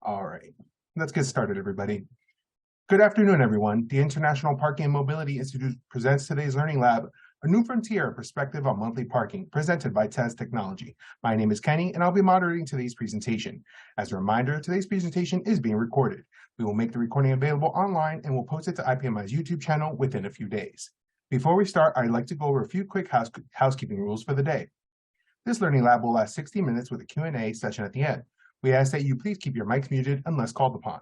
All right, let's get started, everybody. Good afternoon, everyone. The International Parking and Mobility Institute presents today's Learning Lab, a new frontier perspective on monthly parking, presented by TEZ Technology. My name is Kenny, and I'll be moderating today's presentation. As a reminder, today's presentation is being recorded. We will make the recording available online and will post it to IPMI's YouTube channel within a few days. Before we start, I'd like to go over a few quick housekeeping rules for the day. This Learning Lab will last 60 minutes with a Q&A session at the end. We ask that you please keep your mics muted unless called upon.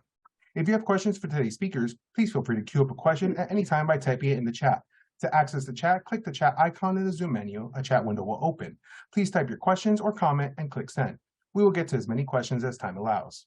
If you have questions for today's speakers, please feel free to queue up a question at any time by typing it in the chat. To access the chat, click the chat icon in the Zoom menu. A chat window will open. Please type your questions or comment and click send. We will get to as many questions as time allows.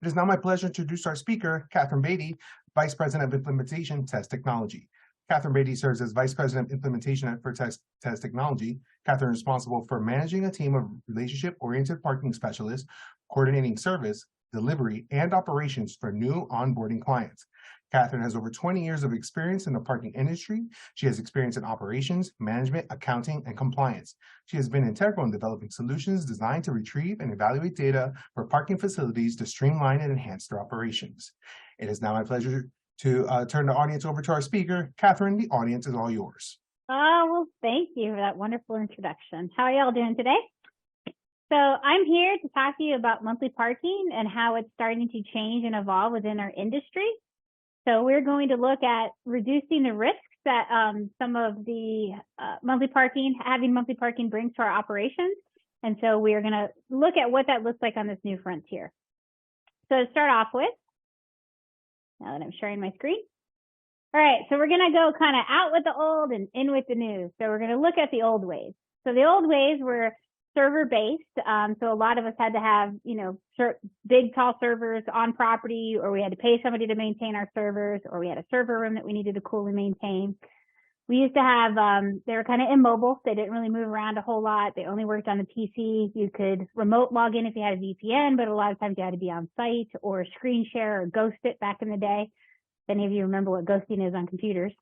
It is now my pleasure to introduce our speaker, Katherine Beaty, Vice President of Implementation, TEZ Technology. Katherine Beaty serves as Vice President of Implementation for TEZ Technology. Katherine is responsible for managing a team of relationship-oriented parking specialists, coordinating service, delivery, and operations for new onboarding clients. Katherine has over 20 years of experience in the parking industry. She has experience in operations, management, accounting, and compliance. She has been integral in developing solutions designed to retrieve and evaluate data for parking facilities to streamline and enhance their operations. It is now my pleasure to turn the audience over to our speaker. Katherine, the audience is all yours. Oh, well, thank you for that wonderful introduction. How are y'all doing today? So I'm here to talk to you about monthly parking and how it's starting to change and evolve within our industry. So we're going to look at reducing the risks that some of the having monthly parking brings to our operations. And so we're going to look at what that looks like on this new frontier. So to start off with, now that I'm sharing my screen. All right, so we're going to go kind of out with the old and in with the new. So we're going to look at the old ways. So the old ways were server-based. So a lot of us had to have, big, tall servers on property, or we had to pay somebody to maintain our servers, or we had a server room that we needed to cool and maintain. We used to have, they were kind of immobile. They didn't really move around a whole lot. They only worked on the PC. You could remote log in if you had a VPN, but a lot of times you had to be on site or screen share or ghost it back in the day. If any of you remember what ghosting is on computers.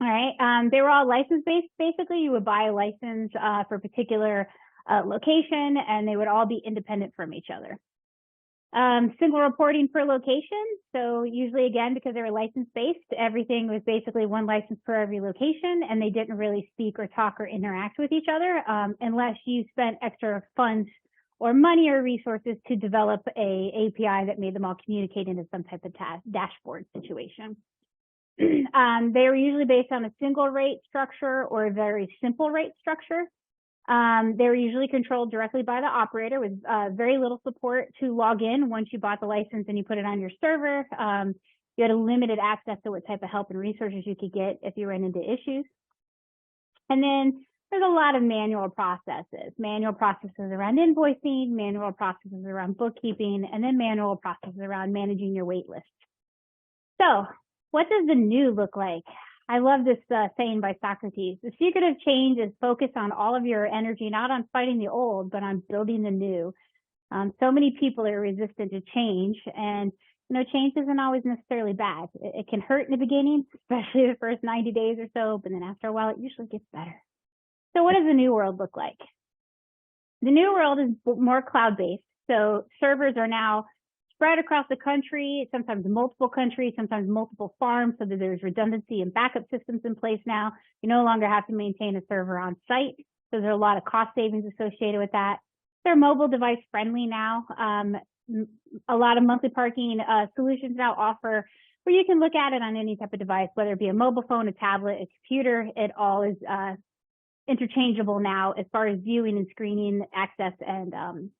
All right, they were all license-based. Basically, you would buy a license for a particular location, and they would all be independent from each other. Single reporting per location. So usually, again, because they were license-based, everything was basically one license per every location, and they didn't really speak or talk or interact with each other unless you spent extra funds or money or resources to develop a API that made them all communicate into some type of dashboard situation. They were usually based on a single rate structure or a very simple rate structure. They were usually controlled directly by the operator with very little support to log in once you bought the license and you put it on your server. You had a limited access to what type of help and resources you could get if you ran into issues. And then there's a lot of manual processes around invoicing, manual processes around bookkeeping, and then manual processes around managing your wait list. So what does the new look like? I love this saying by Socrates. The secret of change is focus on all of your energy, not on fighting the old, but on building the new. So many people are resistant to change, and change isn't always necessarily bad. It can hurt in the beginning, especially the first 90 days or so, but then after a while, it usually gets better. So what does the new world look like? The new world is more cloud-based. So servers are now spread across the country, sometimes multiple countries, sometimes multiple farms, so that there's redundancy and backup systems in place now. You no longer have to maintain a server on site, so there's a lot of cost savings associated with that. They're mobile device friendly now. A lot of monthly parking solutions now offer where you can look at it on any type of device, whether it be a mobile phone, a tablet, a computer. It all is interchangeable now as far as viewing and screening access and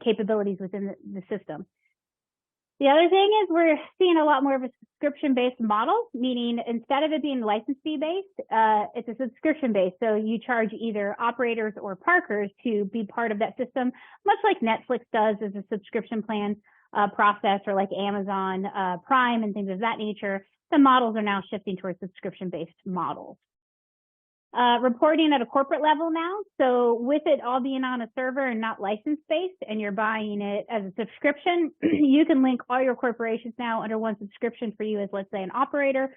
capabilities within the system. The other thing is we're seeing a lot more of a subscription-based model, meaning instead of it being license fee-based, it's a subscription-based. So you charge either operators or parkers to be part of that system, much like Netflix does as a subscription plan process, or like Amazon Prime and things of that nature. The models are now shifting towards subscription-based models. Reporting at a corporate level now. So with it all being on a server and not license-based, and you're buying it as a subscription, you can link all your corporations now under one subscription for you as, let's say, an operator.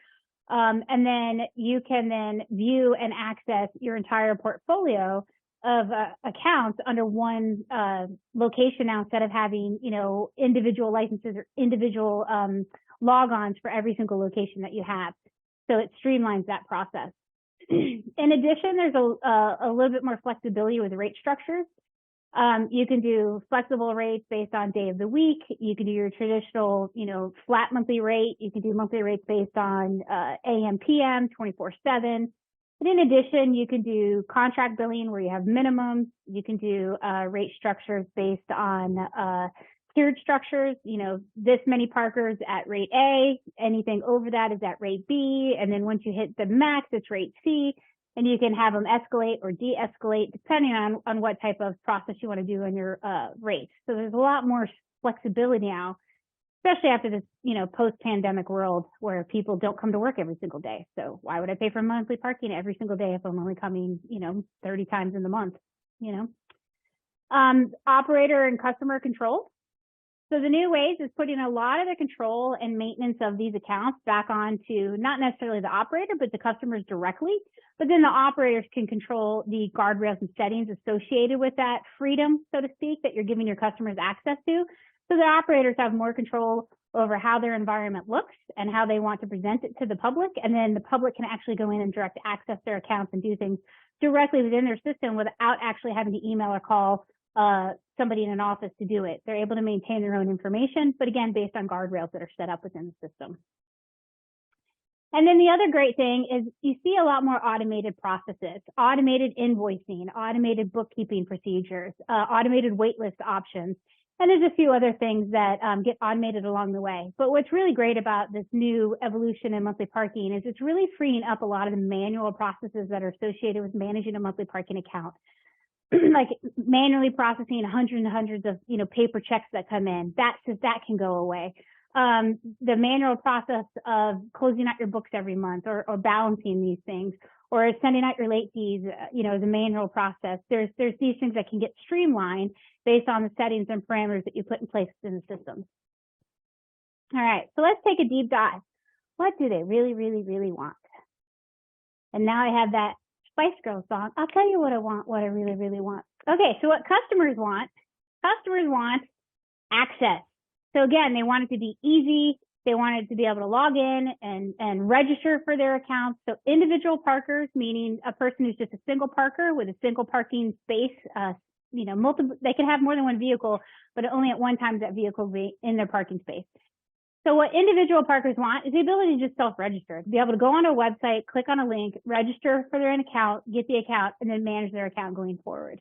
And then you can then view and access your entire portfolio accounts under one location now, instead of having, individual licenses or individual logons for every single location that you have. So it streamlines that process. In addition, there's a little bit more flexibility with rate structures. You can do flexible rates based on day of the week. You can do your traditional, flat monthly rate. You can do monthly rates based on AM, PM, 24/7. And in addition, you can do contract billing where you have minimums. You can do rate structures based on tiered structures. This many parkers at rate A. Anything over that is at rate B. And then once you hit the max, it's rate C. And you can have them escalate or de-escalate depending on what type of process you want to do in your rates. So there's a lot more flexibility now, especially after this, post-pandemic world where people don't come to work every single day. So why would I pay for monthly parking every single day if I'm only coming, 30 times in the month, Operator and customer control. So the new ways is putting a lot of the control and maintenance of these accounts back onto not necessarily the operator, but the customers directly. But then the operators can control the guardrails and settings associated with that freedom, so to speak, that you're giving your customers access to. So the operators have more control over how their environment looks and how they want to present it to the public. And then the public can actually go in and direct access their accounts and do things directly within their system without actually having to email or call somebody in an office to do it. They're able to maintain their own information, but again, based on guardrails that are set up within the system. And then the other great thing is you see a lot more automated processes, automated invoicing, automated bookkeeping procedures, automated waitlist options. And there's a few other things that get automated along the way. But what's really great about this new evolution in monthly parking is it's really freeing up a lot of the manual processes that are associated with managing a monthly parking account. Like manually processing hundreds and hundreds of, paper checks that come in, that can go away. The manual process of closing out your books every month or balancing these things or sending out your late fees, the manual process. There's these things that can get streamlined based on the settings and parameters that you put in place in the system. All right, so let's take a deep dive. What do they really, really, really want? And now I have that Spice Girls song. I'll tell you what I want, what I really, really want. Okay, so what customers want access. So again, they want it to be easy. They want it to be able to log in and register for their accounts. So individual parkers, meaning a person who's just a single parker with a single parking space, multiple, they can have more than one vehicle, but only at one time that vehicle be in their parking space. So what individual parkers want is the ability to just self-register, to be able to go on a website, click on a link, register for their account, get the account, and then manage their account going forward.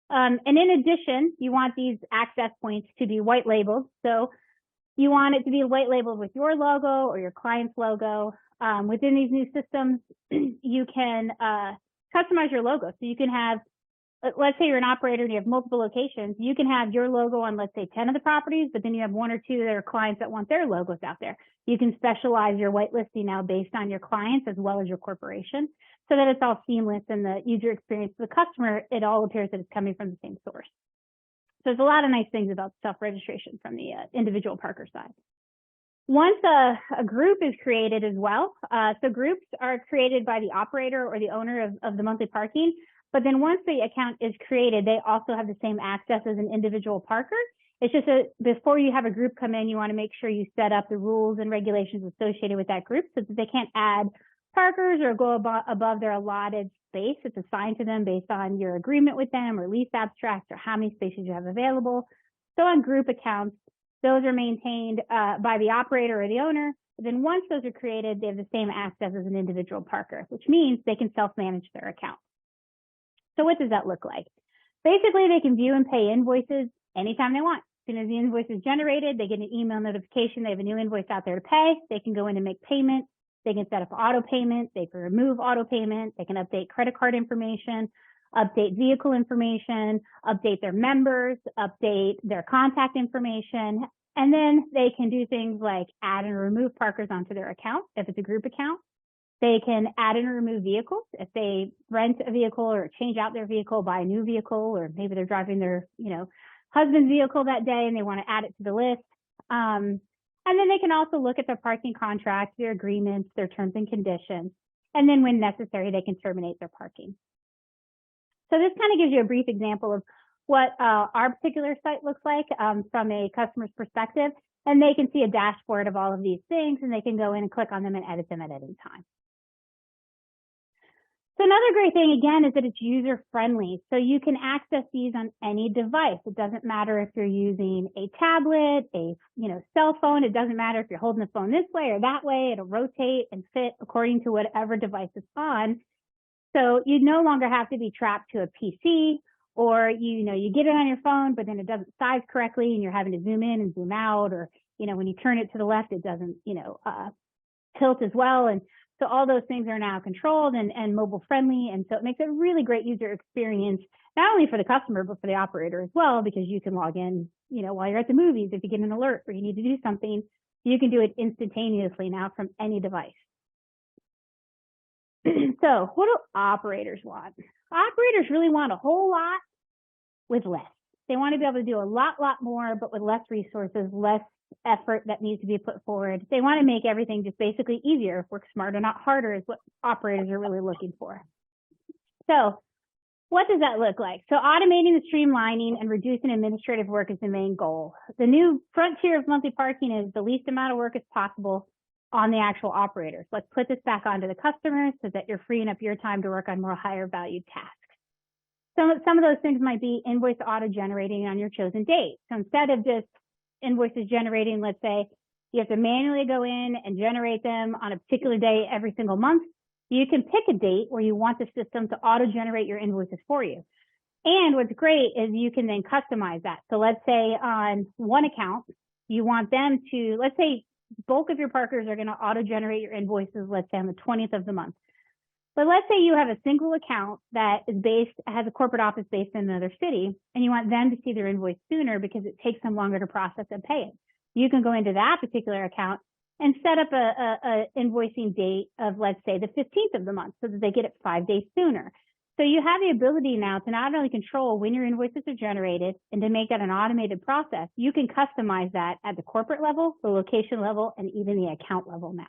And in addition, you want these access points to be white labeled. So you want it to be white labeled with your logo or your client's logo. Within these new systems, you can customize your logo. So you can have, let's say you're an operator and you have multiple locations, you can have your logo on, let's say 10 of the properties, but then you have one or two that are clients that want their logos out there. You can specialize your whitelisting now based on your clients as well as your corporation so that it's all seamless in the user experience for the customer. It all appears that it's coming from the same source. So there's a lot of nice things about self-registration from the individual parker side. Once a group is created as well, so groups are created by the operator or the owner of the monthly parking. But then once the account is created, they also have the same access as an individual parker. It's just that before you have a group come in, you want to make sure you set up the rules and regulations associated with that group so that they can't add parkers or go above their allotted space. It's assigned to them based on your agreement with them or lease abstracts or how many spaces you have available. So on group accounts, those are maintained by the operator or the owner. But then once those are created, they have the same access as an individual parker, which means they can self-manage their account. So what does that look like? Basically, they can view and pay invoices anytime they want. As soon as the invoice is generated, they get an email notification. They have a new invoice out there to pay. They can go in and make payment. They can set up auto payment. They can remove auto payment. They can update credit card information, update vehicle information, update their members, update their contact information. And then they can do things like add and remove parkers onto their account if it's a group account. They can add and remove vehicles if they rent a vehicle or change out their vehicle, buy a new vehicle, or maybe they're driving their, husband's vehicle that day and they want to add it to the list. And then they can also look at their parking contracts, their agreements, their terms and conditions. And then when necessary, they can terminate their parking. So this kind of gives you a brief example of what our particular site looks like from a customer's perspective, and they can see a dashboard of all of these things, and they can go in and click on them and edit them at any time. So another great thing, again, is that it's user-friendly. So you can access these on any device. It doesn't matter if you're using a tablet, a cell phone. It doesn't matter if you're holding the phone this way or that way. It'll rotate and fit according to whatever device it's on. So you no longer have to be trapped to a PC, or you get it on your phone, but then it doesn't size correctly and you're having to zoom in and zoom out, or when you turn it to the left, it doesn't tilt as well. And so all those things are now controlled and mobile friendly. And so it makes a really great user experience, not only for the customer, but for the operator as well, because you can log in, while you're at the movies. If you get an alert or you need to do something, you can do it instantaneously now from any device. So what do operators want? Operators really want a whole lot with less. They want to be able to do a lot more, but with less resources, less effort that needs to be put forward. They want to make everything just basically easier. Work smarter, not harder, is what operators are really looking for. So what does that look like? So automating the streamlining and reducing administrative work is the main goal. The new frontier of monthly parking is the least amount of work as possible on the actual operators. Let's put this back onto the customers so that you're freeing up your time to work on more higher valued tasks. Some of those things might be invoice auto generating on your chosen date. So instead of just invoices generating, let's say you have to manually go in and generate them on a particular day every single month, you can pick a date where you want the system to auto generate your invoices for you. And what's great is you can then customize that. So let's say on one account, you want them to, let's say bulk of your parkers are going to auto generate your invoices, let's say on the 20th of the month. But let's say you have a single account that is has a corporate office based in another city, and you want them to see their invoice sooner because it takes them longer to process and pay it. You can go into that particular account and set up a invoicing date of, let's say, the 15th of the month so that they get it 5 days sooner. So you have the ability now to not only control when your invoices are generated and to make that an automated process, you can customize that at the corporate level, the location level, and even the account level now.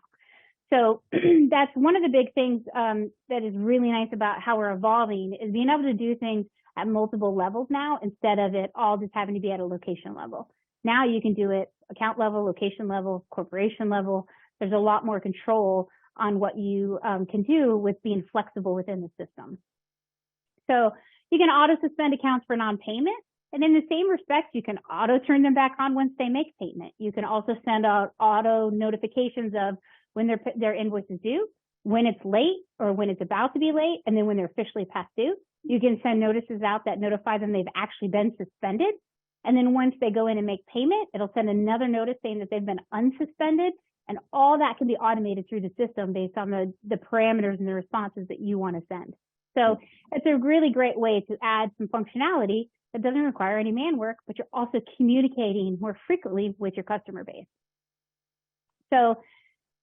So that's one of the big things that is really nice about how we're evolving, is being able to do things at multiple levels now, instead of it all just having to be at a location level. Now you can do it account level, location level, corporation level. There's a lot more control on what you can do with being flexible within the system. So you can auto suspend accounts for non-payment. And in the same respect, you can auto turn them back on once they make payment. You can also send out auto notifications of when their invoice is due, when it's late or when it's about to be late, and then when they're officially past due. You can send notices out that notify them they've actually been suspended. And then once they go in and make payment, it'll send another notice saying that they've been unsuspended. And all that can be automated through the system based on the parameters and the responses that you want to send. So it's a really great way to add some functionality that doesn't require any man work, but you're also communicating more frequently with your customer base. So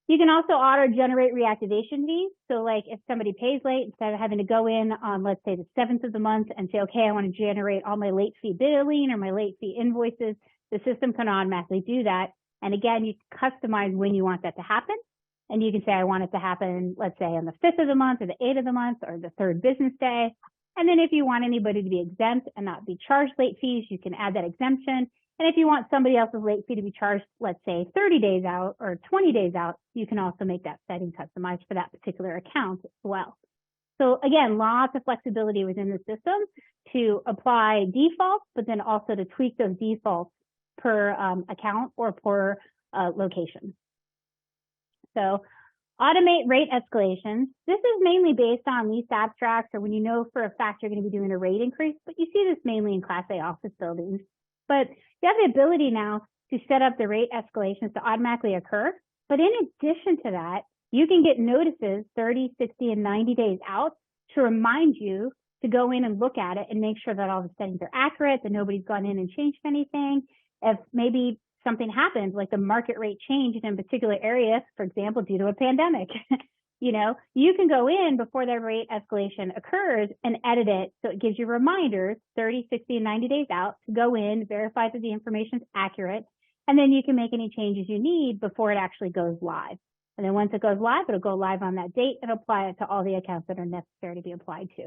you can also auto generate reactivation fees. So like if somebody pays late, instead of having to go in on, let's say, the 7th of the month and say, okay, I want to generate all my late fee billing or my late fee invoices, the system can automatically do that. And again, you can customize when you want that to happen. And you can say, I want it to happen, let's say, on the 5th of the month or the 8th of the month or the 3rd business day. And then if you want anybody to be exempt and not be charged late fees, you can add that exemption. And if you want somebody else's late fee to be charged, let's say 30 days out or 20 days out, you can also make that setting customized for that particular account as well. So again, lots of flexibility within the system to apply defaults, but then also to tweak those defaults per account or per location. So automate rate escalations. This is mainly based on lease abstracts or when you know for a fact you're going to be doing a rate increase, but you see this mainly in Class A office buildings. But you have the ability now to set up the rate escalations to automatically occur. But in addition to that, you can get notices 30, 60, and 90 days out to remind you to go in and look at it and make sure that all the settings are accurate, that nobody's gone in and changed anything. If maybe something happens, like the market rate changed in a particular area, for example, due to a pandemic, you can go in before that rate escalation occurs and edit it. So it gives you reminders 30, 60, and 90 days out to go in, verify that the information is accurate, and then you can make any changes you need before it actually goes live. And then once it goes live, it'll go live on that date and apply it to all the accounts that are necessary to be applied to.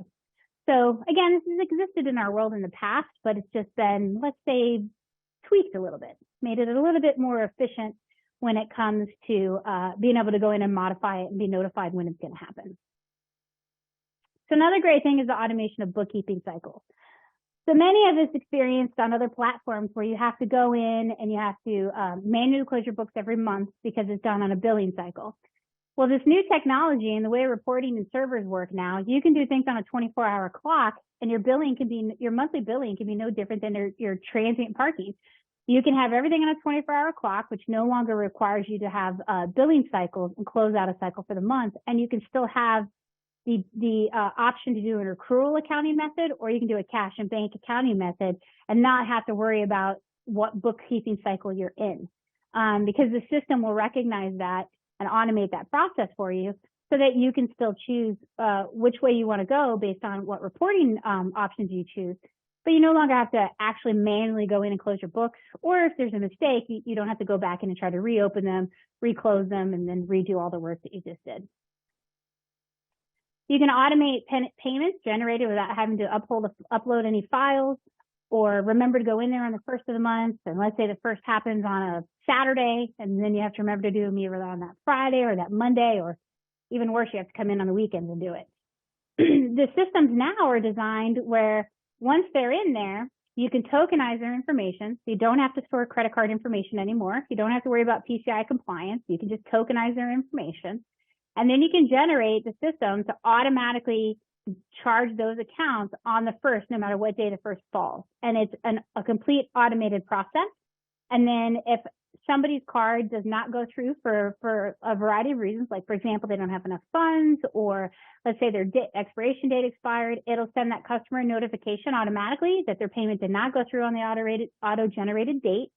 So again, this has existed in our world in the past, but it's just been, let's say, tweaked a little bit, made it a little bit more efficient when it comes to being able to go in and modify it and be notified when it's going to happen. So another great thing is the automation of bookkeeping cycles. So many of us experienced on other platforms where you have to go in and you have to manually close your books every month because it's done on a billing cycle. Well, this new technology and the way reporting and servers work now, you can do things on a 24-hour clock, and your monthly billing can be no different than your transient parking. You can have everything on a 24-hour clock, which no longer requires you to have billing cycles and close out a cycle for the month, and you can still have the option to do an accrual accounting method, or you can do a cash and bank accounting method and not have to worry about what bookkeeping cycle you're in, because the system will recognize that and automate that process for you so that you can still choose which way you want to go based on what reporting options you choose. But you no longer have to actually manually go in and close your books, or if there's a mistake, you don't have to go back in and try to reopen them, reclose them, and then redo all the work that you just did. You can automate payments generated without having to upload any files, or remember to go in there on the first of the month. And let's say the first happens on a Saturday, and then you have to remember to do them either on that Friday or that Monday, or even worse, you have to come in on the weekends and do it. The systems now are designed where once they're in there, you can tokenize their information. So you don't have to store credit card information anymore. You don't have to worry about PCI compliance. You can just tokenize their information. And then you can generate the system to automatically charge those accounts on the first, no matter what day the first falls. And it's a complete automated process. And then if somebody's card does not go through for a variety of reasons, like for example, they don't have enough funds, or let's say their expiration date expired, it'll send that customer a notification automatically that their payment did not go through on the auto-generated date.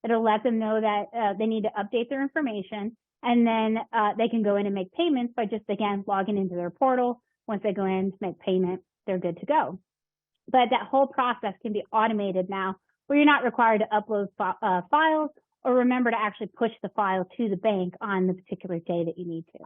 It'll let them know that they need to update their information. And then they can go in and make payments by just, again, logging into their portal. Once they go in to make payment, they're good to go. But that whole process can be automated now, where you're not required to upload files or remember to actually push the file to the bank on the particular day that you need to.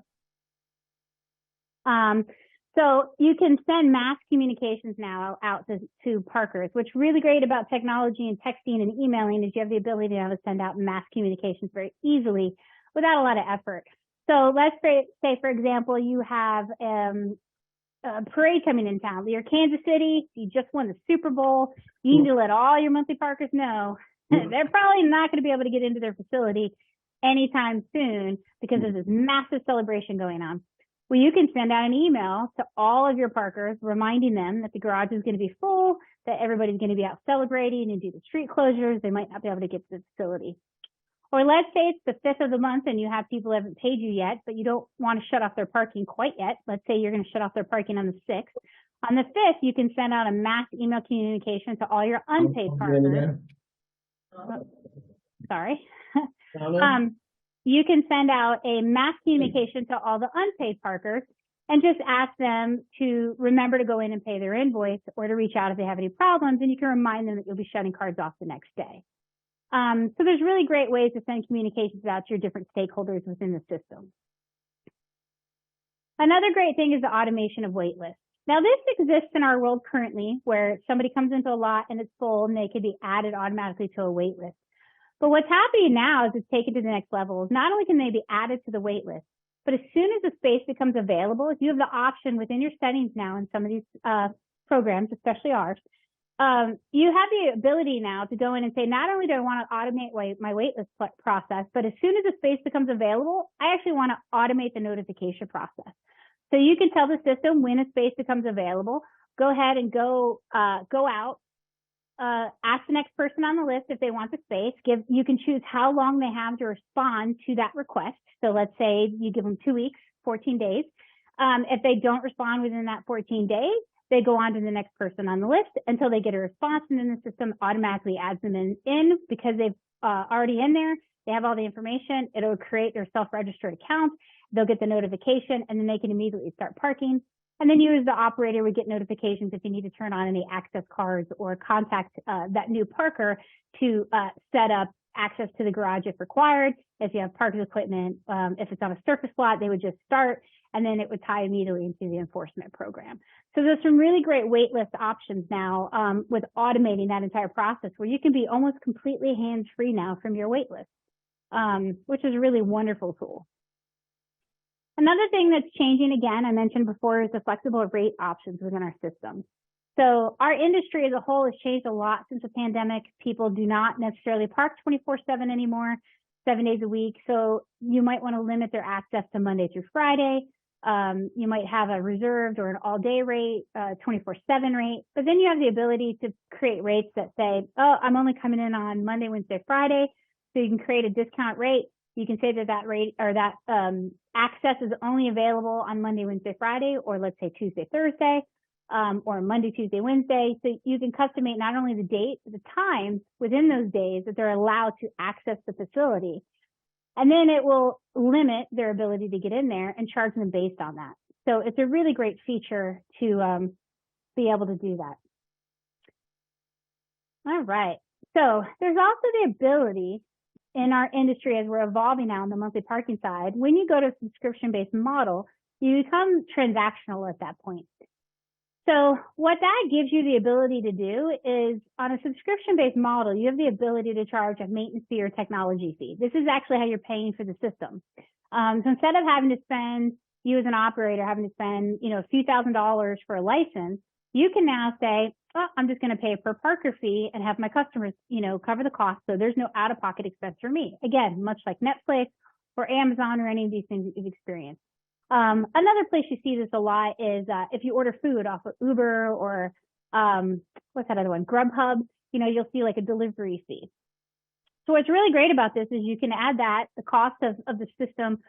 So you can send mass communications now out to parkers. What's really great about technology and texting and emailing is you have the ability now to send out mass communications very easily without a lot of effort. So let's say, for example, you have a parade coming in town. You're Kansas City, you just won the Super Bowl. You need to let all your monthly parkers know they're probably not going to be able to get into their facility anytime soon because of this massive celebration going on. Well, you can send out an email to all of your parkers reminding them that the garage is going to be full, that everybody's going to be out celebrating and do the street closures. They might not be able to get to the facility. Or let's say it's the 5th of the month and you have people who haven't paid you yet, but you don't want to shut off their parking quite yet. Let's say you're going to shut off their parking on the 6th. On the 5th, you can send out a mass email communication to all your unpaid parkers. Sorry. You can send out a mass communication to all the unpaid parkers and just ask them to remember to go in and pay their invoice or to reach out if they have any problems, and you can remind them that you'll be shutting cards off the next day. So there's really great ways to send communications out to your different stakeholders within the system. Another great thing is the automation of wait lists. Now, this exists in our world currently where somebody comes into a lot and it's full and they can be added automatically to a wait list. But what's happening now is it's taken to the next level. Not only can they be added to the wait list, but as soon as the space becomes available, if you have the option within your settings now in some of these programs, especially ours, you have the ability now to go in and say, not only do I want to automate my waitlist process, but as soon as the space becomes available, I actually want to automate the notification process. So you can tell the system when a space becomes available, go ahead and go out, ask the next person on the list if they want the space. You can choose how long they have to respond to that request. So let's say you give them 2 weeks, 14 days. If they don't respond within that 14 days, they go on to the next person on the list until they get a response, and then the system automatically adds them in because they've already in there. They have all the information. It'll create their self-registered account. They'll get the notification, and then they can immediately start parking. And then you as the operator would get notifications if you need to turn on any access cards or contact that new parker to set up access to the garage if required. If you have parking equipment, if it's on a surface lot, they would just start, and then it would tie immediately into the enforcement program. So there's some really great waitlist options now with automating that entire process, where you can be almost completely hands-free now from your waitlist, which is a really wonderful tool. Another thing that's changing, again, I mentioned before, is the flexible rate options within our system. So our industry as a whole has changed a lot since the pandemic. People do not necessarily park 24/7 anymore, 7 days a week. So you might want to limit their access to Monday through Friday. You might have a reserved or an all-day rate, 24/7 rate, but then you have the ability to create rates that say, oh, I'm only coming in on Monday, Wednesday, Friday. So you can create a discount rate. You can say that that rate or that access is only available on Monday, Wednesday, Friday, or let's say Tuesday, Thursday, or Monday, Tuesday, Wednesday. So you can customate not only the date, but the times within those days that they're allowed to access the facility. And then it will limit their ability to get in there and charge them based on that. So it's a really great feature to be able to do that. All right. So there's also the ability in our industry, as we're evolving now on the monthly parking side, when you go to a subscription-based model, you become transactional at that point. So what that gives you the ability to do is, on a subscription-based model, you have the ability to charge a maintenance fee or technology fee. This is actually how you're paying for the system. So instead of having to spend, you as an operator having to spend, a few $1,000s for a license, you can now say, oh, I'm just going to pay a per parker fee and have my customers, cover the cost. So there's no out-of-pocket expense for me. Again, much like Netflix or Amazon or any of these things that you've experienced. Another place you see this a lot is if you order food off of Uber or what's that other one? Grubhub, you'll see like a delivery fee. So what's really great about this is you can add that, the cost of the system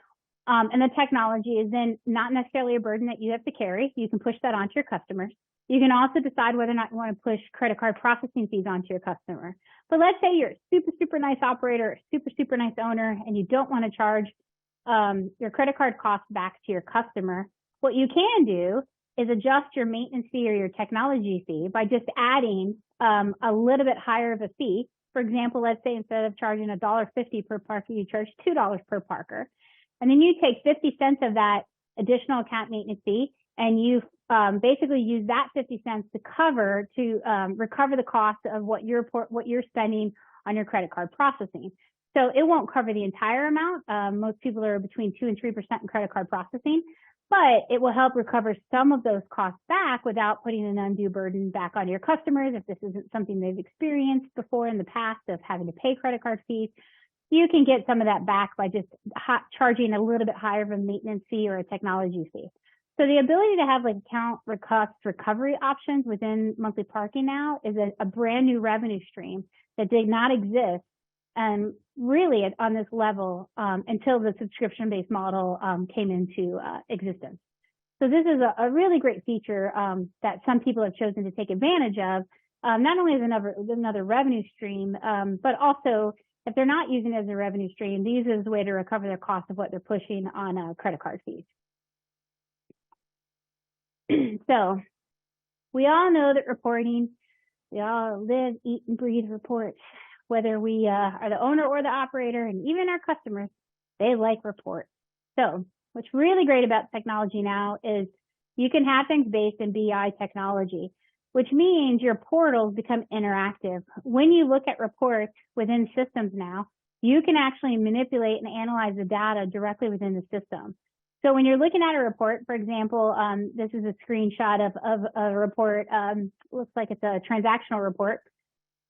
and the technology is then not necessarily a burden that you have to carry. You can push that onto your customers. You can also decide whether or not you want to push credit card processing fees onto your customer. But let's say you're a super, super nice operator, super, super nice owner, and you don't want to charge your credit card costs back to your customer. What you can do is adjust your maintenance fee or your technology fee by just adding a little bit higher of a fee. For example, let's say instead of charging $1.50 per parker, you charge $2 per parker. And then you take 50 cents of that additional account maintenance fee and you basically use that 50 cents to recover the cost of what you're spending on your credit card processing. So it won't cover the entire amount. Most people are between 2 and 3% in credit card processing, but it will help recover some of those costs back without putting an undue burden back on your customers. If this isn't something they've experienced before in the past of having to pay credit card fees, you can get some of that back by just charging a little bit higher of a maintenance fee or a technology fee. So the ability to have like account cost recovery options within monthly parking now is a brand new revenue stream that did not exist really on this level until the subscription-based model came into existence. So this is a really great feature that some people have chosen to take advantage of, not only as another revenue stream, but also if they're not using it as a revenue stream, they use it as a way to recover their cost of what they're pushing on credit card fees. So we all know that reporting, we all live, eat, and breathe reports. Whether we are the owner or the operator, and even our customers, they like reports. So what's really great about technology now is you can have things based in BI technology, which means your portals become interactive. When you look at reports within systems now, you can actually manipulate and analyze the data directly within the system. So when you're looking at a report, for example, this is a screenshot of a report, looks like it's a transactional report.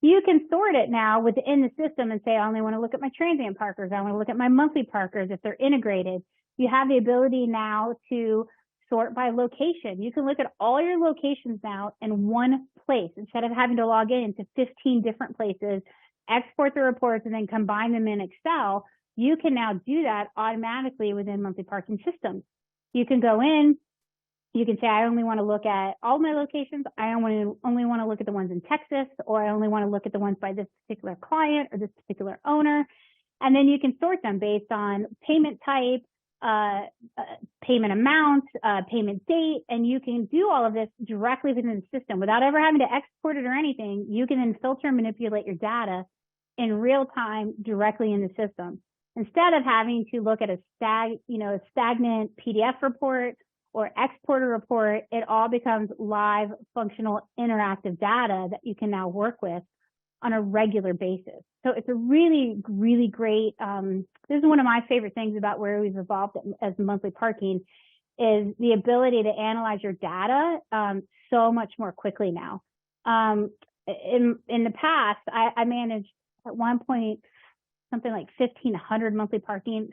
You can sort it now within the system and say, I only want to look at my transient parkers. I want to look at my monthly parkers if they're integrated. You have the ability now to sort by location. You can look at all your locations now in one place instead of having to log in to 15 different places, export the reports, and then combine them in Excel. You can now do that automatically within monthly parking systems. You can go in, you can say, I only want to look at all my locations. I only want to look at the ones in Texas, or I only want to look at the ones by this particular client or this particular owner. And then you can sort them based on payment type, payment amount, payment date, and you can do all of this directly within the system without ever having to export it or anything. You can then filter and manipulate your data in real time directly in the system. Instead of having to look at a stagnant PDF report or export a report, it all becomes live, functional, interactive data that you can now work with on a regular basis. So it's a really, really great, this is one of my favorite things about where we've evolved as monthly parking, is the ability to analyze your data so much more quickly now. In the past, I managed at one point something like 1,500 monthly parking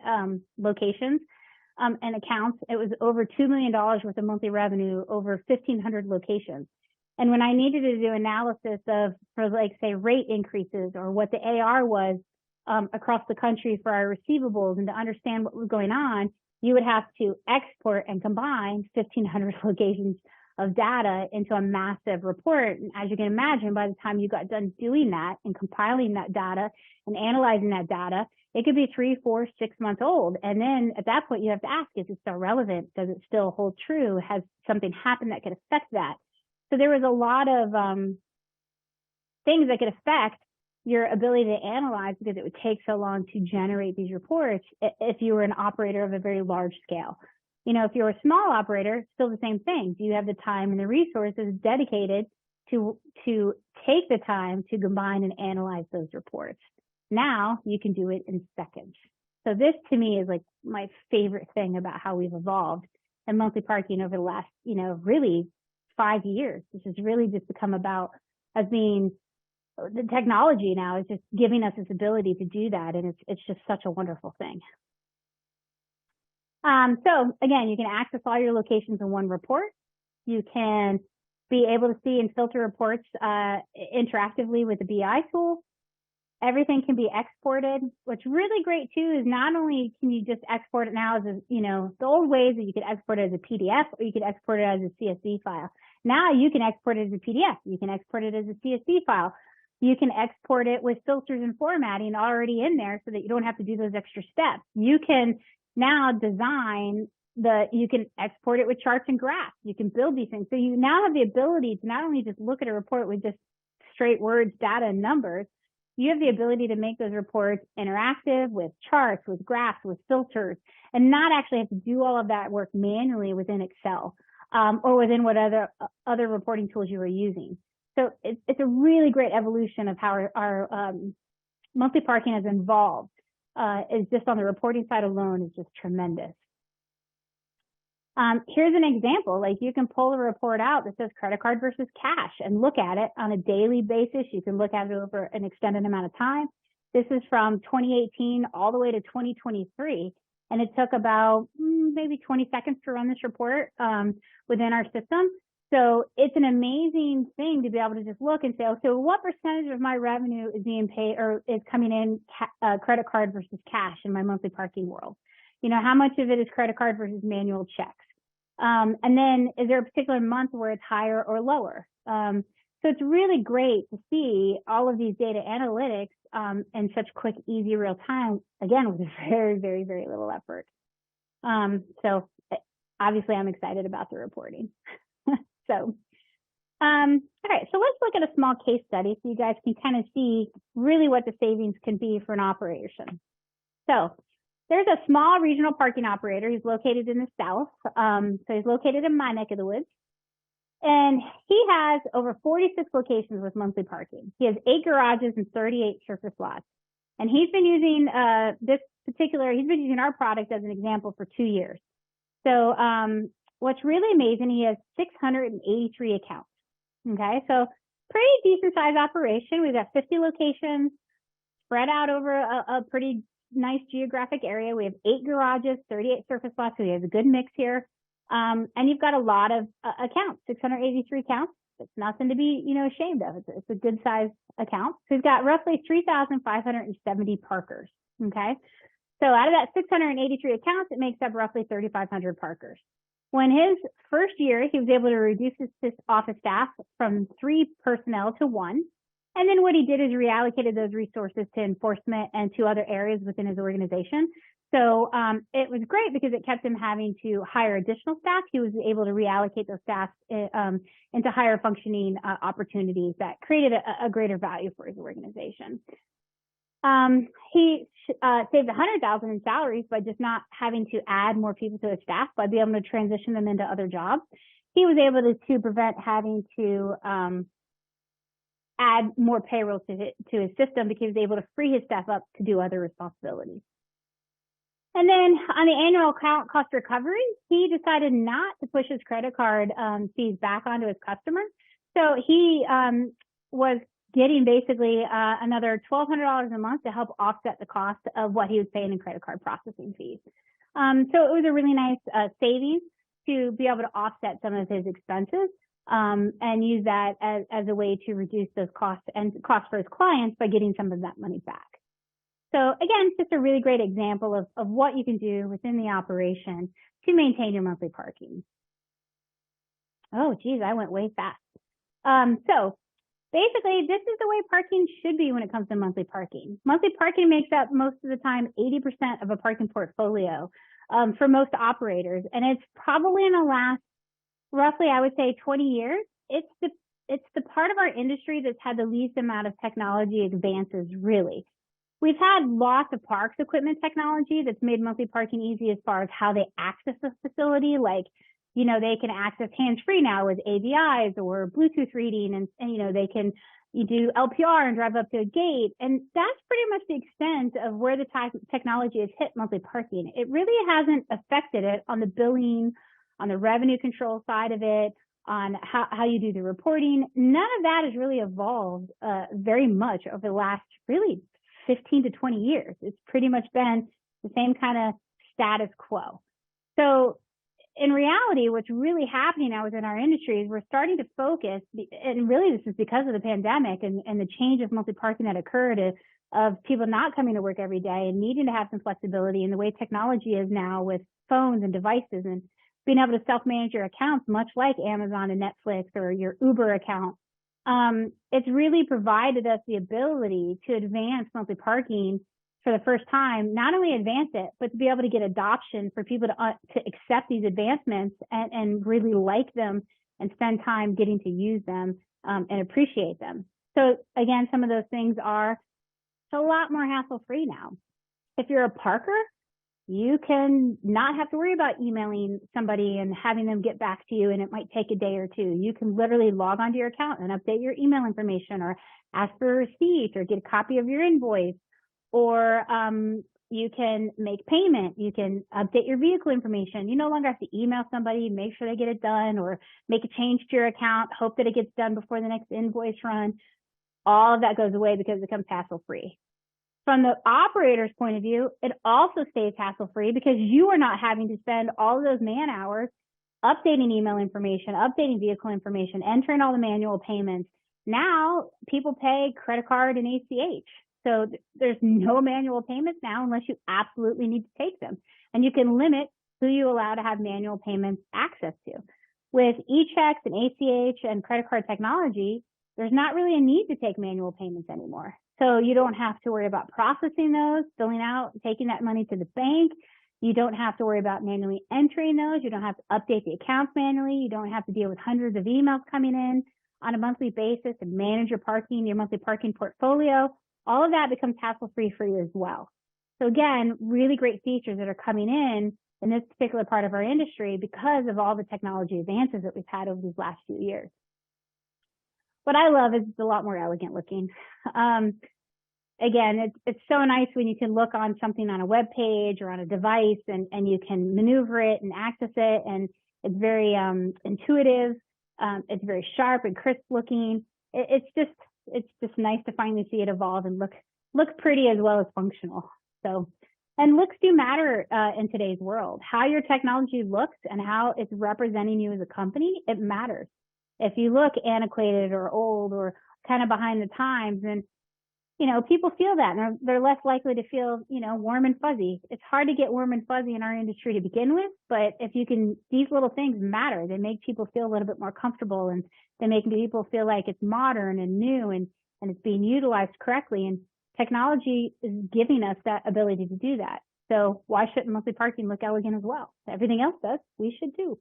locations and accounts. It was over $2 million worth of monthly revenue, over 1,500 locations. And when I needed to do analysis for like, say, rate increases or what the AR was across the country for our receivables and to understand what was going on, you would have to export and combine 1,500 locations of data into a massive report. And as you can imagine, by the time you got done doing that and compiling that data and analyzing that data, it could be 3, 4, 6 months old. And then at that point, you have to ask, is it still relevant? Does it still hold true? Has something happened that could affect that? So there was a lot of things that could affect your ability to analyze because it would take so long to generate these reports if you were an operator of a very large scale. You know, if you're a small operator, still the same thing. Do you have the time and the resources dedicated to take the time to combine and analyze those reports? Now you can do it in seconds. So this to me is like my favorite thing about how we've evolved in monthly parking over the last, really 5 years. This has really just become about as being the technology now is just giving us this ability to do that. And it's just such a wonderful thing. So again, you can access all your locations in one report. You can be able to see and filter reports interactively with the BI tool. Everything can be exported. What's really great too is not only can you just export it now as the old ways that you could export it as a PDF or you could export it as a CSV file. Now you can export it as a PDF. You can export it as a CSV file. You can export it with filters and formatting already in there so that you don't have to do those extra steps. You can now you can export it with charts and graphs. You can build these things. So you now have the ability to not only just look at a report with just straight words, data, and numbers, you have the ability to make those reports interactive with charts, with graphs, with filters, and not actually have to do all of that work manually within Excel or within what other reporting tools you are using. So it's a really great evolution of how our monthly parking has evolved. Is just on the reporting side alone is just tremendous. Here's an example. Like you can pull a report out that says credit card versus cash and look at it on a daily basis. You can look at it over an extended amount of time. This is from 2018 all the way to 2023. And it took about maybe 20 seconds to run this report within our system. So it's an amazing thing to be able to just look and say, okay, well, what percentage of my revenue is being paid or is coming in credit card versus cash in my monthly parking world? How much of it is credit card versus manual checks? And then is there a particular month where it's higher or lower? So it's really great to see all of these data analytics in such quick, easy, real time, again, with very, very, very little effort. So obviously I'm excited about the reporting. So, all right, so let's look at a small case study so you guys can kind of see really what the savings can be for an operation. So there's a small regional parking operator. He's located in the South. So he's located in my neck of the woods. And he has over 46 locations with monthly parking. He has 8 garages and 38 surface lots. And he's been using he's been using our product as an example for 2 years. So what's really amazing, he has 683 accounts. Okay, so pretty decent size operation. We've got 50 locations spread out over a pretty nice geographic area. We have 8 garages, 38 surface lots, so we have a good mix here. And you've got a lot of accounts, 683 accounts. It's nothing to be, ashamed of. It's a good size account. So we've got roughly 3,570 parkers. Okay, so out of that 683 accounts, it makes up roughly 3,500 parkers. When his first year, he was able to reduce his office staff from 3 personnel to 1. And then what he did is reallocated those resources to enforcement and to other areas within his organization. So it was great because it kept him having to hire additional staff. He was able to reallocate those staff into higher functioning opportunities that created a greater value for his organization. He saved $100,000 in salaries by just not having to add more people to his staff, by being able to transition them into other jobs. He was able to prevent having to add more payroll to his system, because he was able to free his staff up to do other responsibilities. And then on the annual account cost recovery, he decided not to push his credit card fees back onto his customers. So he was getting basically another $1,200 a month to help offset the cost of what he was paying in credit card processing fees. So it was a really nice savings to be able to offset some of his expenses and use that as a way to reduce those costs and costs for his clients by getting some of that money back. So again, it's just a really great example of what you can do within the operation to maintain your monthly parking. Oh, geez, I went way fast. So basically, this is the way parking should be when it comes to monthly parking. Monthly parking makes up most of the time 80% of a parking portfolio for most operators. And it's probably in the last, roughly, I would say 20 years, it's the part of our industry that's had the least amount of technology advances, really. We've had lots of parks equipment technology that's made monthly parking easy as far as how they access the facility. Like, you know, they can access hands-free now with AVIs or Bluetooth reading, and you know, you do LPR and drive up to a gate. And that's pretty much the extent of where the technology has hit monthly parking. It really hasn't affected it on the billing, on the revenue control side of it, on how you do the reporting. None of that has really evolved very much over the last really 15 to 20 years. It's pretty much been the same kind of status quo. So in reality, what's really happening now within our industry is we're starting to focus, and really this is because of the pandemic and the change of monthly parking that occurred of people not coming to work every day and needing to have some flexibility in the way technology is now with phones and devices, and being able to self-manage your accounts, much like Amazon and Netflix or your Uber account. It's really provided us the ability to advance monthly parking for the first time, not only advance it, but to be able to get adoption for people to accept these advancements and really like them and spend time getting to use them and appreciate them. So again, some of those things are a lot more hassle-free now. If you're a parker, you can not have to worry about emailing somebody and having them get back to you, and it might take a day or two. You can literally log onto your account and update your email information, or ask for a receipt, or get a copy of your invoice, or you can make payment. You can update your vehicle information. You no longer have to email somebody, make sure they get it done, or make a change to your account, hope that it gets done before the next invoice run. All of that goes away because it becomes hassle-free. From the operator's point of view, it also stays hassle-free because you are not having to spend all of those man hours updating email information, updating vehicle information, entering all the manual payments. Now, people pay credit card and ACH. So there's no manual payments now unless you absolutely need to take them. And you can limit who you allow to have manual payments access to. With e-checks and ACH and credit card technology, there's not really a need to take manual payments anymore. So you don't have to worry about processing those, filling out, taking that money to the bank. You don't have to worry about manually entering those. You don't have to update the accounts manually. You don't have to deal with hundreds of emails coming in on a monthly basis and manage your monthly parking portfolio. All of that becomes hassle-free for you as well. So again, really great features that are coming in this particular part of our industry because of all the technology advances that we've had over these last few years. What I love is it's a lot more elegant looking. Again, it's so nice when you can look on something on a web page or on a device and you can maneuver it and access it, and it's very intuitive. It's very sharp and crisp looking. It's just nice to finally see it evolve and look pretty as well as functional. So, and looks do matter in today's world. How your technology looks and how it's representing you as a company, it matters. If you look antiquated or old or kind of behind the times, then, you know, people feel that and they're less likely to feel, you know, warm and fuzzy. It's hard to get warm and fuzzy in our industry to begin with, but if you can, these little things matter. They make people feel a little bit more comfortable, and they make people feel like it's modern and new and it's being utilized correctly. And technology is giving us that ability to do that. So why shouldn't monthly parking look elegant as well? Everything else does. We should too.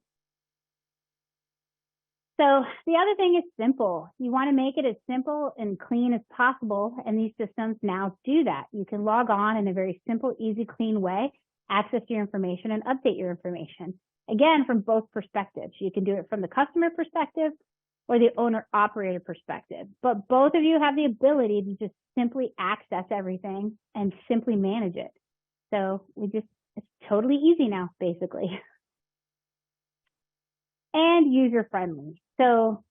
So the other thing is simple. You want to make it as simple and clean as possible, and these systems now do that. You can log on in a very simple, easy, clean way, access your information, and update your information. Again, from both perspectives. You can do it from the customer perspective or the owner-operator perspective. But both of you have the ability to just simply access everything and simply manage it. So it's totally easy now, basically. And user-friendly. So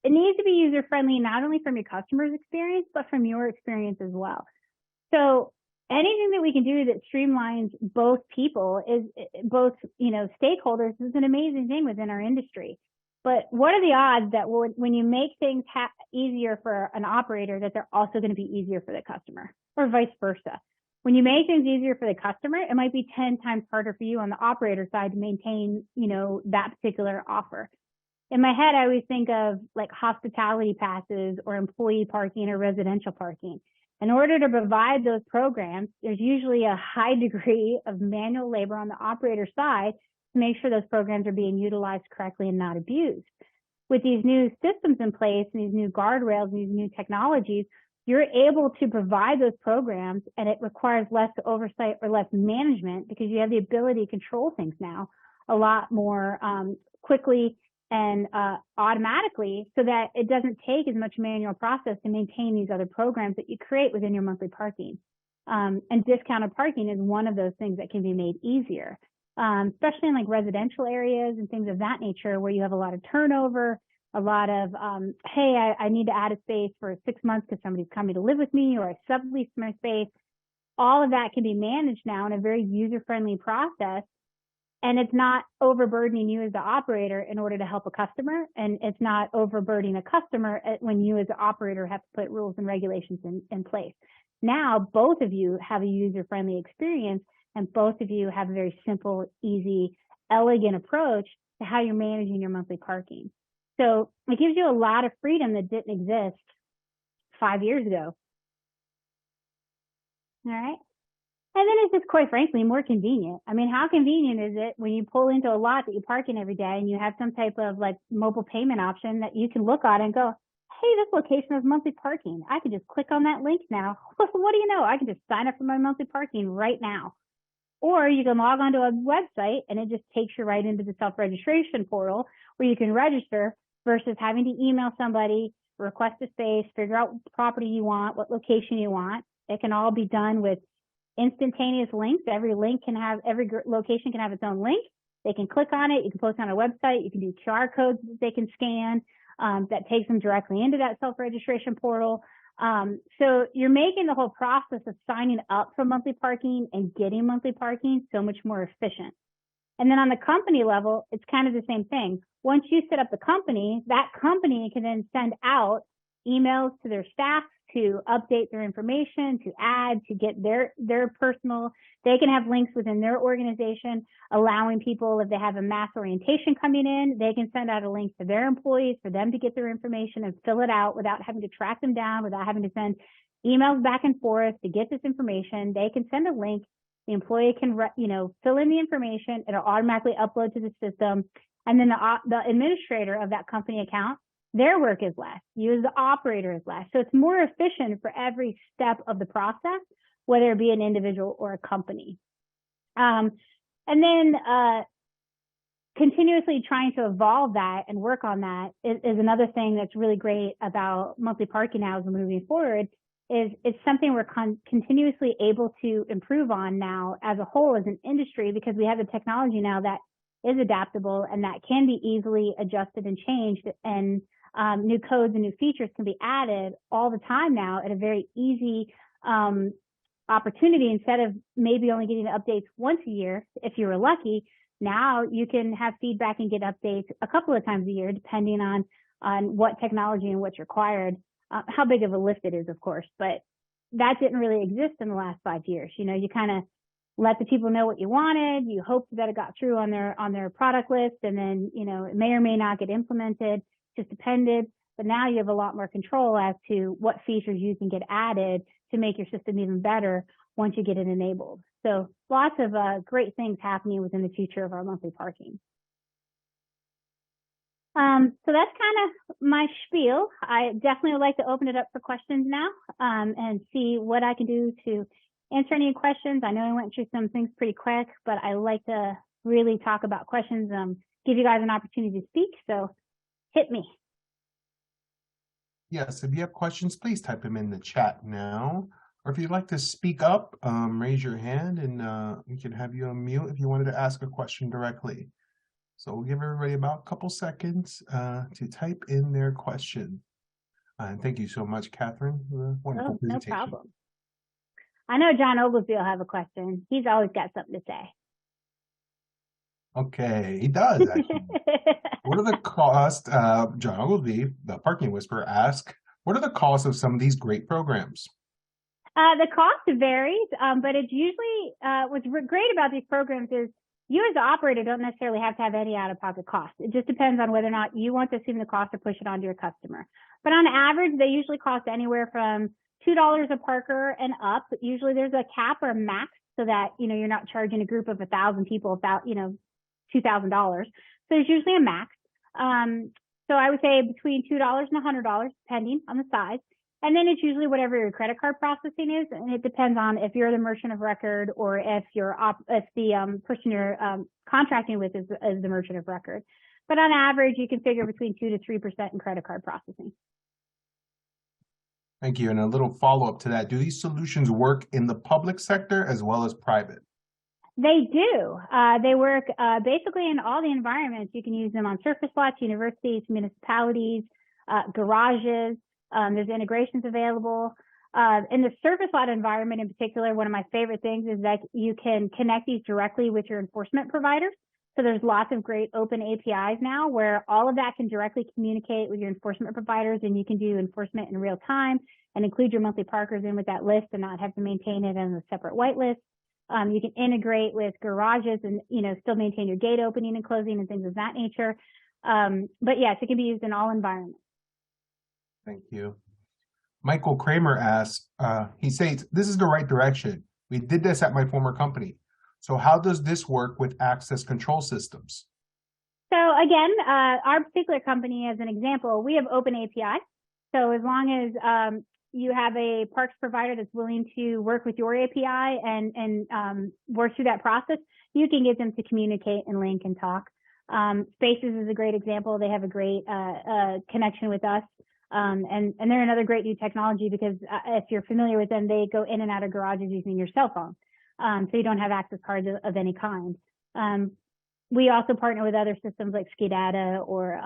it needs to be user-friendly, not only from your customer's experience, but from your experience as well. So anything that we can do that streamlines both people both stakeholders is an amazing thing within our industry. But what are the odds that when you make things easier for an operator, that they're also going to be easier for the customer, or vice versa? When you make things easier for the customer, it might be 10 times harder for you on the operator side to maintain, that particular offer. In my head, I always think of like hospitality passes or employee parking or residential parking. In order to provide those programs, there's usually a high degree of manual labor on the operator side to make sure those programs are being utilized correctly and not abused. With these new systems in place and these new guardrails and these new technologies, you're able to provide those programs, and it requires less oversight or less management because you have the ability to control things now a lot more quickly and automatically, so that it doesn't take as much manual process to maintain these other programs that you create within your monthly parking. And discounted parking is one of those things that can be made easier, especially in like residential areas and things of that nature where you have a lot of turnover, a lot of, hey, I need to add a space for 6 months because somebody's coming to live with me, or I sublease my space. All of that can be managed now in a very user-friendly process. And it's not overburdening you as the operator in order to help a customer. And it's not overburdening a customer when you as the operator have to put rules and regulations in place. Now, both of you have a user-friendly experience, and both of you have a very simple, easy, elegant approach to how you're managing your monthly parking. So it gives you a lot of freedom that didn't exist 5 years ago. All right. And then it's just, quite frankly, more convenient. I mean, how convenient is it when you pull into a lot that you park in every day and you have some type of like mobile payment option that you can look at and go, hey, this location has monthly parking. I can just click on that link now. What do you know? I can just sign up for my monthly parking right now. Or you can log onto a website and it just takes you right into the self-registration portal where you can register versus having to email somebody, request a space, figure out what property you want, what location you want. It can all be done with instantaneous links. Every location can have its own link. They can click on it. You can post on a website. You can do QR codes that they can scan that takes them directly into that self-registration portal. So you're making the whole process of signing up for monthly parking and getting monthly parking so much more efficient. And then on the company level, it's kind of the same thing. Once you set up the company, that company can then send out emails to their staff to update their information, to add, to get their personal. They can have links within their organization, allowing people, if they have a mass orientation coming in, they can send out a link to their employees for them to get their information and fill it out without having to track them down, without having to send emails back and forth to get this information. They can send a link. The employee can, fill in the information. It'll automatically upload to the system. And then the administrator of that company account, their work is less. You as the operator is less. So it's more efficient for every step of the process, whether it be an individual or a company. And then continuously trying to evolve that and work on that is another thing that's really great about monthly parking now as we're moving forward. It's something we're continuously able to improve on now as a whole as an industry, because we have the technology now that is adaptable and that can be easily adjusted and changed, and new codes and new features can be added all the time now at a very easy opportunity. Instead of maybe only getting updates once a year, if you were lucky, now you can have feedback and get updates a couple of times a year, depending on what technology and what's required, how big of a lift it is, of course. But that didn't really exist in the last 5 years. You kind of let the people know what you wanted. You hoped that it got through on their product list, and then, it may or may not get implemented, just depended. But now you have a lot more control as to what features you can get added to make your system even better once you get it enabled. So lots of great things happening within the future of our monthly parking. So that's kind of my spiel. I definitely would like to open it up for questions now, and see what I can do to answer any questions. I know I went through some things pretty quick, but I like to really talk about questions, give you guys an opportunity to speak. So hit me. Yes, if you have questions, please type them in the chat now. Or if you'd like to speak up, raise your hand and we can have you on mute if you wanted to ask a question directly. So we'll give everybody about a couple seconds to type in their question. And thank you so much, Catherine, for the wonderful No presentation. problem. I know John Oglesby will have a question. He's always got something to say. Okay, he does actually. What are the costs? John Oglesby, the parking whisperer, asked, what are the costs of some of these great programs? The cost varies, but it's usually what's great about these programs is you as the operator don't necessarily have to have any out-of-pocket costs. It just depends on whether or not you want to assume the cost or push it onto your customer. But on average, they usually cost anywhere from $2 a parker and up. Usually there's a cap or a max so that, you're not charging a group of 1,000 people about, $2,000. So there's usually a max. So I would say between $2 and $100, depending on the size. And then it's usually whatever your credit card processing is, and it depends on if you're the merchant of record or if the person you're contracting with is the merchant of record. But on average, you can figure between 2 to 3% in credit card processing. Thank you. And a little follow-up to that. Do these solutions work in the public sector as well as private? They do. They work basically in all the environments. You can use them on surface lots, universities, municipalities, garages. There's integrations available. In the surface lot environment in particular, one of my favorite things is that you can connect these directly with your enforcement providers. So there's lots of great open APIs now where all of that can directly communicate with your enforcement providers, and you can do enforcement in real time and include your monthly parkers in with that list and not have to maintain it as a separate whitelist. You can integrate with garages and, still maintain your gate opening and closing and things of that nature. But yes, it can be used in all environments. Thank you. Michael Kramer asks, he states, this is the right direction. We did this at my former company. So how does this work with access control systems? So again, our particular company, as an example, we have open API. So as long as you have a parks provider that's willing to work with your API and work through that process, you can get them to communicate and link and talk. Spaces is a great example. They have a great connection with us. And they're another great new technology because if you're familiar with them, they go in and out of garages using your cell phone. So you don't have access cards of any kind. We also partner with other systems like SCADA or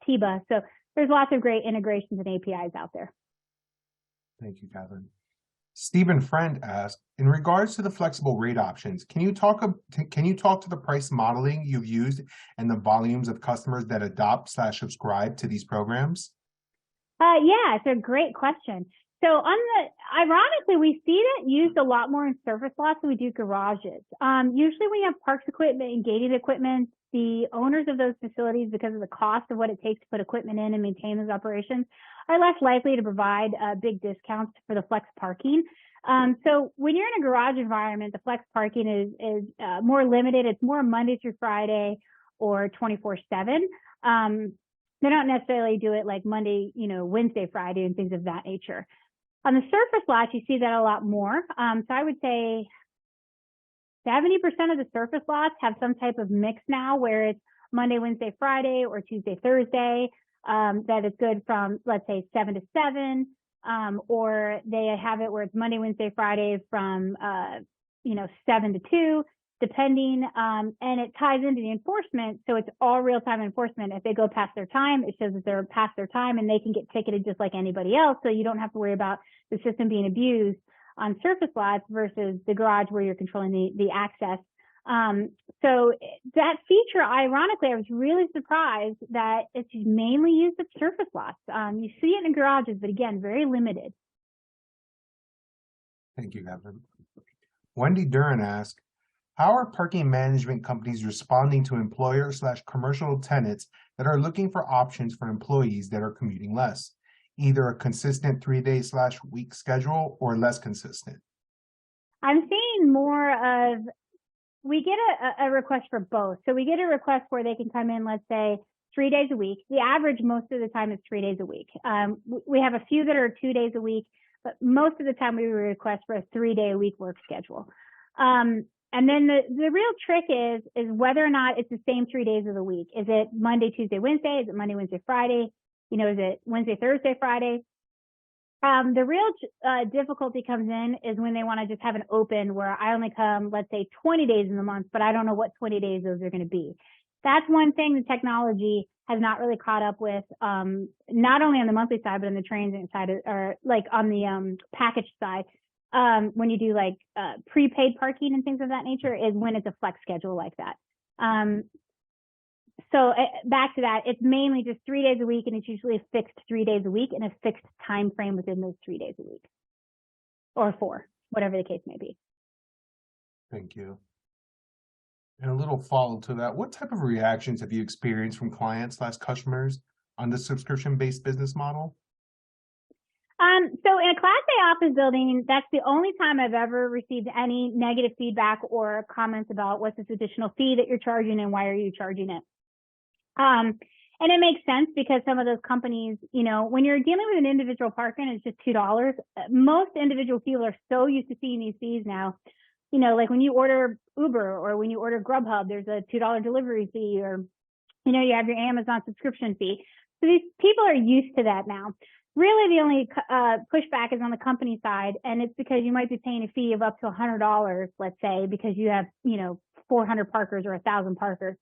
TEBA. So there's lots of great integrations and APIs out there. Thank you, Catherine. Stephen Friend asked, in regards to the flexible rate options, can you talk to the price modeling you've used and the volumes of customers that adopt/subscribe to these programs? Yeah, it's a great question. So ironically, we see that used a lot more in surface lots than we do garages. Usually when you have parks equipment and gated equipment, the owners of those facilities, because of the cost of what it takes to put equipment in and maintain those operations, are less likely to provide big discounts for the flex parking. So when you're in a garage environment, the flex parking is more limited. It's more Monday through Friday or 24/7. They don't necessarily do it like Monday, Wednesday, Friday, and things of that nature. On the surface lots, you see that a lot more. So I would say 70% of the surface lots have some type of mix now where it's Monday, Wednesday, Friday, or Tuesday, Thursday. That is good from, let's say, 7 to 7, or they have it where it's Monday, Wednesday, Friday from, 7 to 2. Depending, and it ties into the enforcement. So it's all real-time enforcement. If they go past their time, it shows that they're past their time and they can get ticketed just like anybody else. So you don't have to worry about the system being abused on surface lots versus the garage where you're controlling the access. So that feature, ironically, I was really surprised that it's mainly used at surface lots. You see it in garages, but again, very limited. Thank you, Catherine. Wendy Duran asked, how are parking management companies responding to employer/commercial tenants that are looking for options for employees that are commuting less, either a consistent 3-day/week schedule or less consistent? I'm seeing more of, we get a request for both. So we get a request where they can come in, let's say 3 days a week. The average most of the time is 3 days a week. We have a few that are 2 days a week, but most of the time we request for a 3-day-a-week work schedule. And then the real trick is whether or not it's the same 3 days of the week. Is it Monday, Tuesday, Wednesday? Is it Monday, Wednesday, Friday? Is it Wednesday, Thursday, Friday? The real difficulty comes in is when they want to just have an open where I only come, let's say 20 days in the month, but I don't know what 20 days those are going to be. That's one thing the technology has not really caught up with, not only on the monthly side, but on the transient side, or like on the package side. When you do like prepaid parking and things of that nature, is when it's a flex schedule like that. So back to that, it's mainly just 3 days a week, and it's usually a fixed 3 days a week and a fixed time frame within those 3 days a week, or 4, whatever the case may be. Thank you. And a little follow to that, what type of reactions have you experienced from clients/customers on the subscription-based business model? So in a Class A office building, that's the only time I've ever received any negative feedback or comments about what's this additional fee that you're charging and why are you charging it. And it makes sense because some of those companies, when you're dealing with an individual parking, it's just $2. Most individual people are so used to seeing these fees now. Like when you order Uber or when you order Grubhub, there's a $2 delivery fee, or, you have your Amazon subscription fee. So these people are used to that now. Really, the only pushback is on the company side, and it's because you might be paying a fee of up to $100, let's say, because you have, 400 parkers or 1,000 parkers.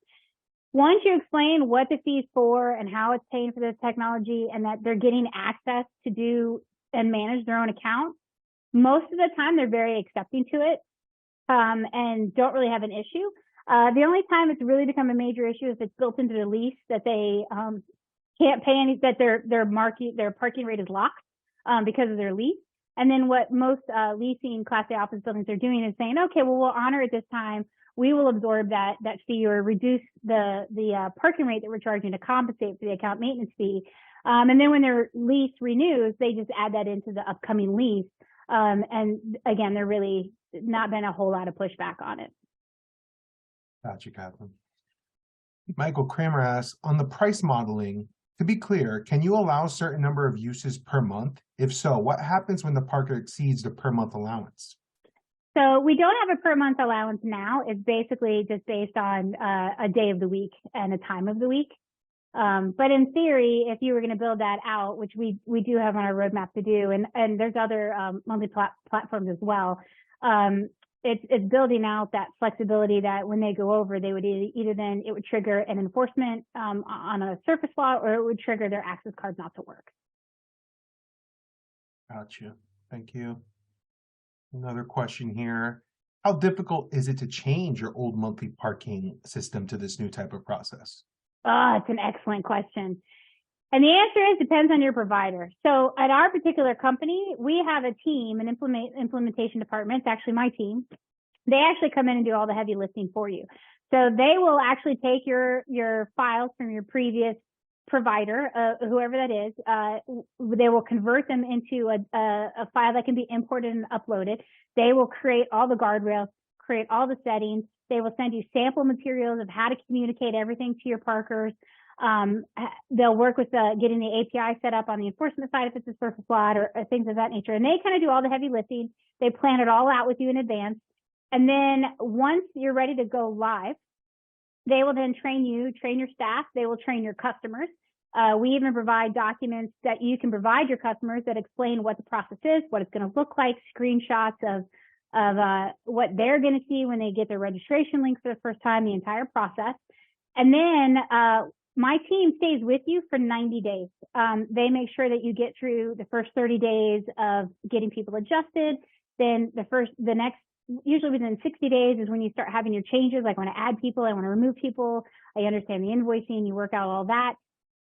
Once you explain what the fee is for and how it's paying for this technology and that they're getting access to do and manage their own account, most of the time they're very accepting to it and don't really have an issue. The only time it's really become a major issue is if it's built into the lease that they can't pay any, that their parking rate is locked because of their lease. And then what most leasing Class A office buildings are doing is saying, okay, well, we'll honor it this time. We will absorb that fee or reduce the parking rate that we're charging to compensate for the account maintenance fee. And then when their lease renews, they just add that into the upcoming lease. And again, there really not been a whole lot of pushback on it. Gotcha, Katherine. Michael Kramer asks, on the price modeling, to be clear, can you allow a certain number of uses per month? If so, what happens when the parker exceeds the per month allowance? So we don't have a per month allowance now. It's basically just based on a day of the week and a time of the week. But in theory, if you were going to build that out, which we do have on our roadmap to do, and there's other monthly platforms as well, it's building out that flexibility that when they go over, they would either then it would trigger an enforcement on a surface lot, or it would trigger their access card not to work. Gotcha. Thank you. Another question here. How difficult is it to change your old monthly parking system to this new type of process? It's an excellent question. And the answer is depends on your provider. So at our particular company, we have a team, an implementation department. It's actually my team. They actually come in and do all the heavy lifting for you. So they will actually take your files from your previous provider, whoever that is. They will convert them into a file that can be imported and uploaded. They will create all the guardrails, create all the settings. They will send you sample materials of how to communicate everything to your parkers. They'll work with getting the API set up on the enforcement side if it's a surface lot or things of that nature. And they kind of do all the heavy lifting. They plan it all out with you in advance. And then once you're ready to go live, they will then train you, train your staff. They will train your customers. We even provide documents that you can provide your customers that explain what the process is, what it's going to look like, screenshots of what they're going to see when they get their registration link for the first time, the entire process. And then my team stays with you for 90 days. They make sure that you get through the first 30 days of getting people adjusted. Then the next, usually within 60 days is when you start having your changes. Like I want to add people, I want to remove people. I understand the invoicing, you work out all that.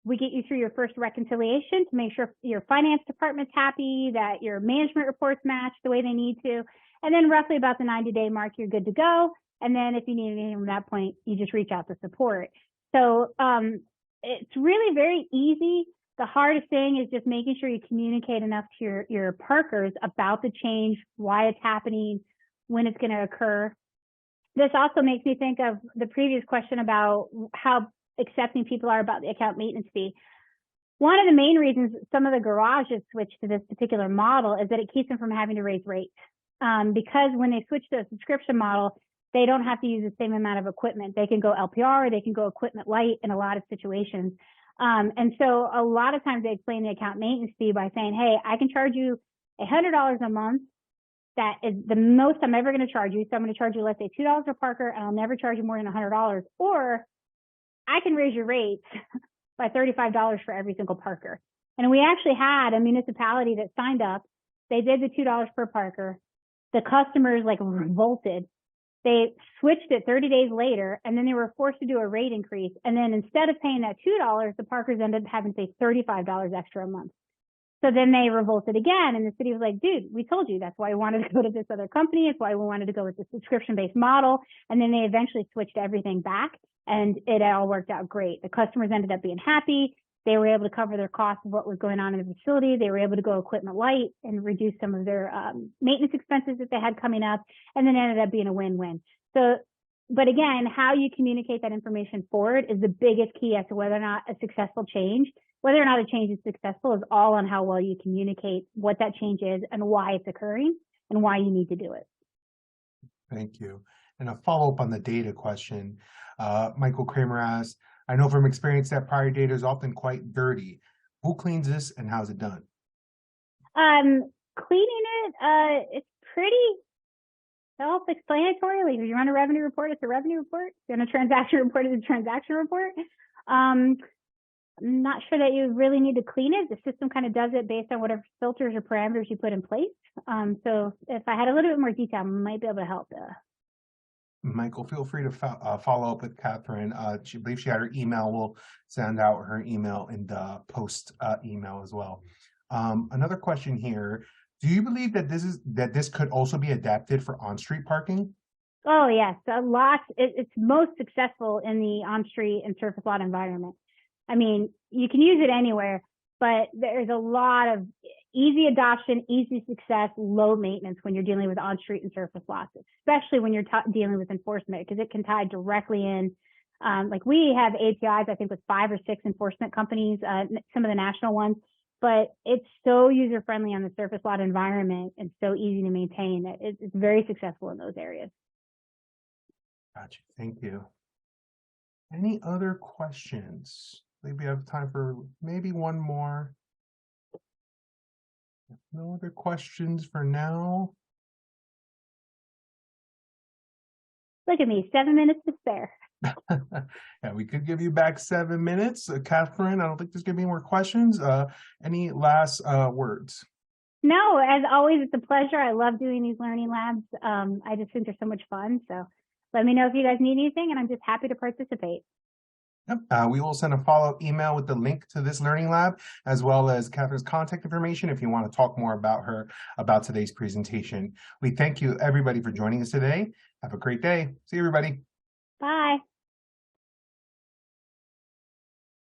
We get you through your first reconciliation to make sure your finance department's happy, that your management reports match the way they need to. And then roughly about the 90-day mark, you're good to go. And then if you need anything from that point, you just reach out to support. So it's really very easy. The hardest thing is just making sure you communicate enough to your parkers about the change, why it's happening, when it's going to occur. This also makes me think of the previous question about how accepting people are about the account maintenance fee. One of the main reasons some of the garages switch to this particular model is that it keeps them from having to raise rates. Because when they switch to a subscription model, they don't have to use the same amount of equipment. They can go LPR, or they can go equipment light in a lot of situations. And so a lot of times they explain the account maintenance fee by saying, hey, I can charge you $100 a month. That is the most I'm ever going to charge you. So I'm going to charge you, let's say, $2 per parker, and I'll never charge you more than $100. Or I can raise your rates by $35 for every single parker. And we actually had a municipality that signed up. They did the $2 per parker. The customers revolted. They switched it 30 days later, and then they were forced to do a rate increase. And then instead of paying that $2, the parkers ended up having to pay $35 extra a month. So then they revolted again, and the city was like, dude, we told you that's why we wanted to go to this other company. It's why we wanted to go with the subscription-based model. And then they eventually switched everything back, and it all worked out great. The customers ended up being happy. They were able to cover their costs of what was going on in the facility. They were able to go equipment light and reduce some of their maintenance expenses that they had coming up, and then it ended up being a win-win. So, but again, how you communicate that information forward is the biggest key as to whether or not a successful change, whether or not a change is successful, is all on how well you communicate what that change is and why it's occurring and why you need to do it. Thank you. And a follow-up on the data question, Michael Kramer asked, I know from experience that prior data is often quite dirty. Who cleans this and how's it done? Cleaning it, it's pretty self-explanatory. Like if you run a revenue report, it's a revenue report. If you run a transaction report, it's a transaction report. I'm not sure that you really need to clean it. The system kind of does it based on whatever filters or parameters you put in place. So if I had a little bit more detail, I might be able to help. Michael, feel free to follow up with Katherine. She believes she had her email. We'll send out her email in the post email as well. Another question here. Do you believe that this could also be adapted for on-street parking? Oh, yes. A lot. It's most successful in the on-street and surface lot environment. I mean, you can use it anywhere, but there's a lot of easy adoption, easy success, low maintenance when you're dealing with on-street and surface lots, especially when you're dealing with enforcement, because it can tie directly in. Like we have APIs, I think, with 5 or 6 enforcement companies, some of the national ones, but it's so user-friendly on the surface lot environment and so easy to maintain that it's very successful in those areas. Gotcha. Thank you. Any other questions? Maybe I have time for maybe one more. No other questions for now. Look at me, 7 minutes to spare. Yeah, we could give you back 7 minutes. Katherine, I don't think there's gonna be more questions. Any last words? No, as always, it's a pleasure. I love doing these learning labs. I just think they're so much fun. So let me know if you guys need anything, and I'm just happy to participate. Yep. We will send a follow-up email with the link to this learning lab, as well as Katherine's contact information if you want to talk more about today's presentation. We thank you, everybody, for joining us today. Have a great day. See you, everybody. Bye.